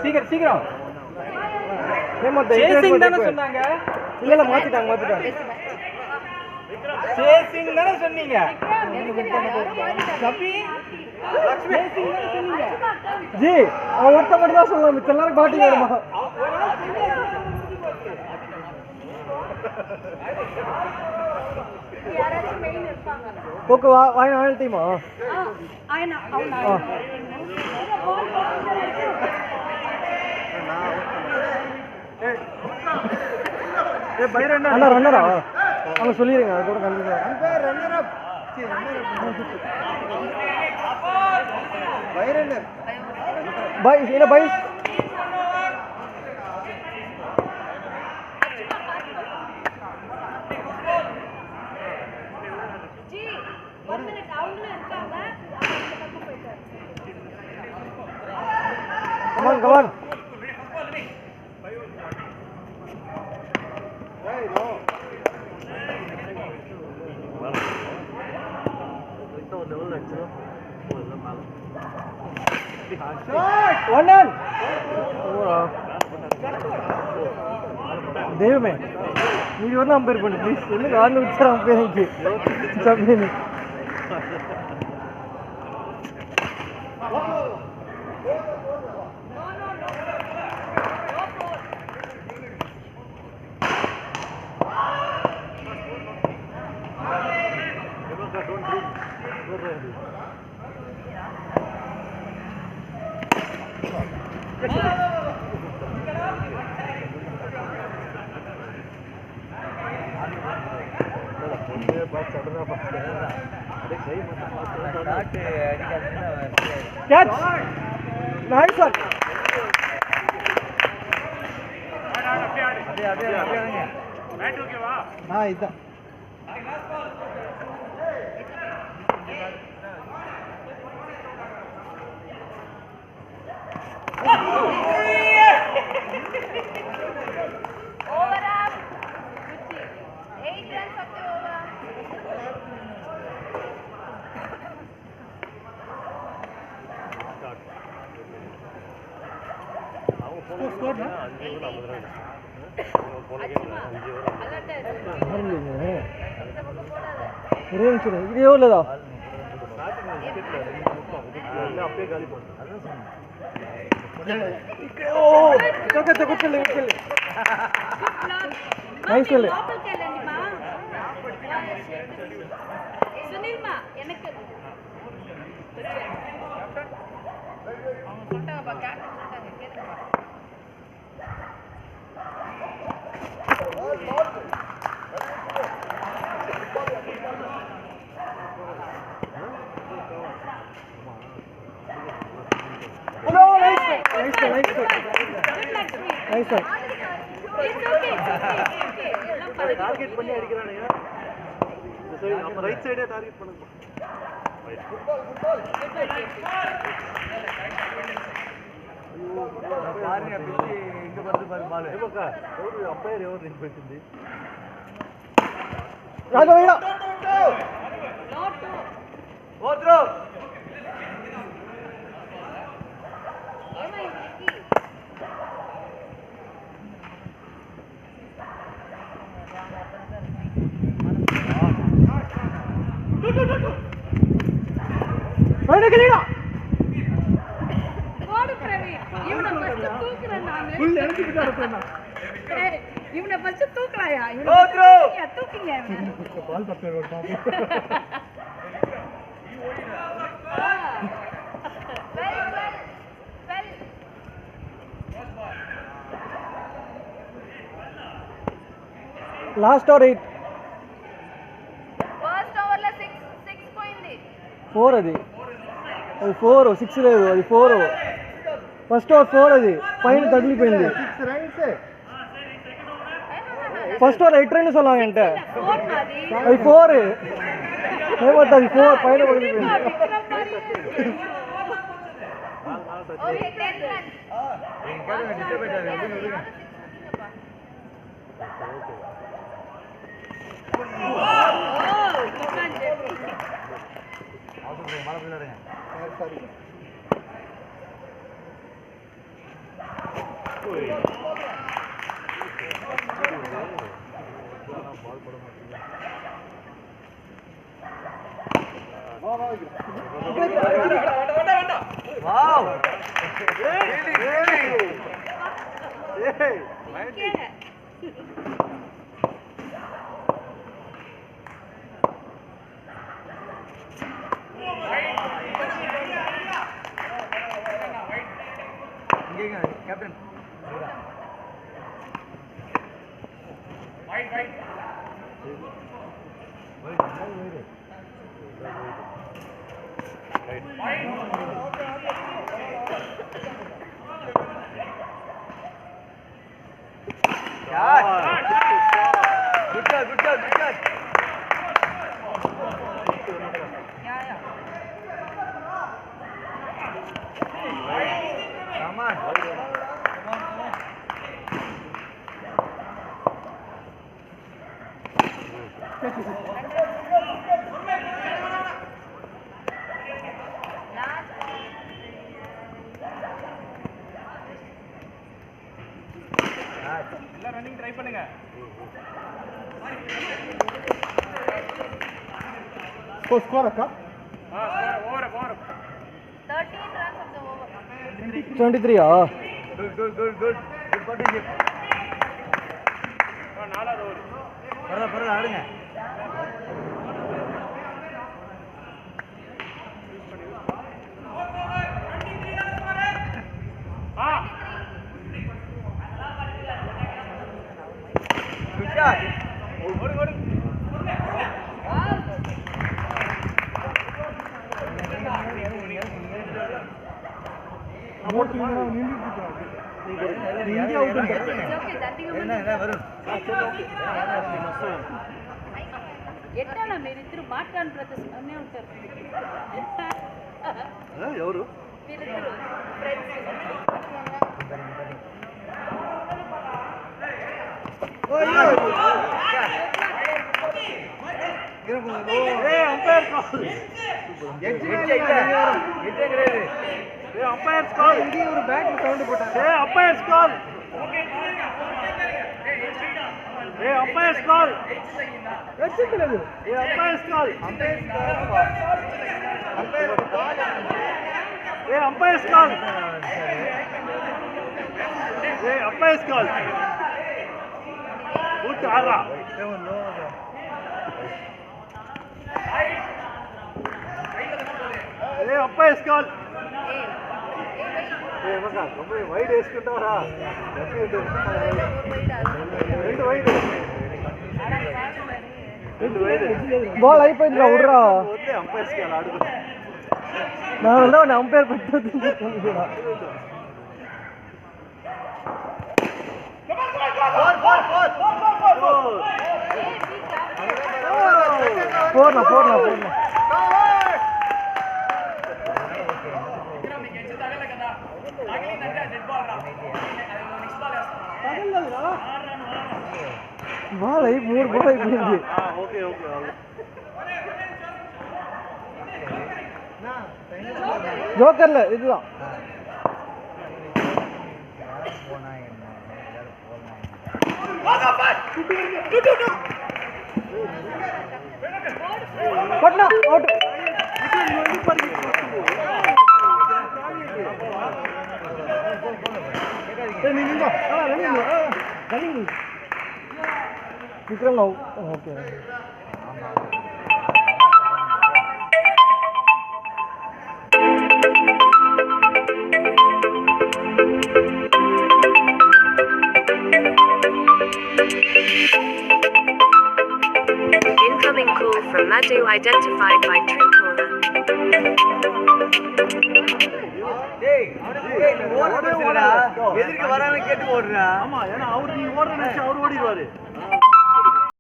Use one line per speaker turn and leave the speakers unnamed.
சீக்கிரம் சீக்கிரம் சேசிங் தானே சொன்னாங்க. இல்ல இல்ல மாத்திட்டாங்க. சேசிங் தானே சொன்னீங்க. கபி சேசிங் தானே சொன்னீங்க. ஜி அவன் ஒருத்த மட்டும் தான் சொல்லலாம். மிச்ச எல்லாரும் பாட்டிங் வருமா?
யாராச்சும் மெயின் இருப்பாங்க.
ஓகே வாய் ஆல் டீமா?
ஆயனா அவனா.
ஏ பை ரன்னரா அவங்க சொல்லிருங்க. அது கூட கண்டிப்பா runner up by runner by இல்ல பை
ஜி 1 மினிட் அவங்களே இருக்காங்க. அந்த பக்கம் போயிட்டாரு.
come on தெய்வமே நீ வந்து அம்பேர் பண்ணு ப்ளீஸ். என்ன ஆறு நிமிஷம் அம்பேருக்கு champion catch nice shot bat okay वाह हां इदा
over up 8 runs of the over.
Score ना ஒரே நிமிஷம் இது எவ்வளோதா?
சுனில்மா எனக்கு சொல்லிட்டாங்கப்பா கேப்டன் சொல்லிட்டாங்க கேளுங்கப்பா.
டார்கெட் பண்ணி அடிக்கிறானுங்க. நம்ம ரைட் சைடே டார்கெட் பண்ணுங்க. பாருங்க பிச்சி இங்க வந்து பாரு பால். ஏப்பா ஒரு அம்பையர் எவர் ரிங் பண்ணிட்டு. ராஜவேடா.
நாட் டு.
ஓத்ரோ.
ஏமா இன்னைக்கு
கலிடா
கோடு பிரவீன் இவனை ஃபர்ஸ்ட் தூக்குறேன் நான்.
ஃபுல் எனர்ஜி கிட்ட இருப்பேன் நான்.
ஏய் இவனை ஃபர்ஸ்ட் தூக்குறாயா?
ஓத்ரோ
தூக்கிங்க
பால் தப்பே ஒரு பாப்பி. లాస్ట్ ఓవర్ 8
ఫస్ట్ ఓవర్ లో 6 పోయింది.
4 అది 4 6 లేదు అది 4 ఫస్ట్ ఓవర్ 4 అది పైన తగిలిపోయింది. 6 రన్స్ ఫస్ట్ ఓవర్ 8 రన్స్ சொன்னாங்க అంటే
4 నాది
అది 4 ఏమవుతుంది 4 పైన పడిపోయింది.
ఓకే 10 రన్స్
ఇంకా డిస్టర్బ్ అయిపోయింది. கேப்டன்
ரன்னிங் ட்ரை பண்ணுங்க.
ஸ்கோர் அக்கா
over
13 runs of the over.
23
good partnership.
நாலாவது ஓவர்.
பரவாயில்ல ஆடுங்க. Good shot. ஓடு
India out
It's okay, that thing
என்ன வரும்.
ఎట్లా మీరిద్దరు మాట్లాడిన ప్రతి అన్నీ ఉంటారు
ఎవరు
వీరిద్దరు friends
umpire call. Umpires call.
ஒரு பேட்ல சவுண்ட் போட்டாங்க
అంపైర్స్ కాల్. Umpires call.
வெச்சிக்கிறது
umpires call.
Umpires
call. Umpires call. ఊట్ ఆరా. Umpires call.
ரொம்ப వైడ్ వేసుకుంటావరా. రెండు వైడ్
బాల్ అయిపోయిందిరా ఉడ్రా
వద్దే అంపైర్స్కి అలా అడుగు.
நான் அம்பையர் பட்டு போடலாம் బాల్ అయి 3 బాల్ అయిపోయింది.
ఓకే
ஜோக்கர்ல இதுதான் Patna out. Vikram okay
Incoming call from Madhu identified by Truecaller.
எதிர்க்கு வரான்னு கேட்டு ஓடுறா.
ஆமா, ஏன்னா அவரு நீ ஓடுற நினைச்சு அவர் ஓடிடுவாரு.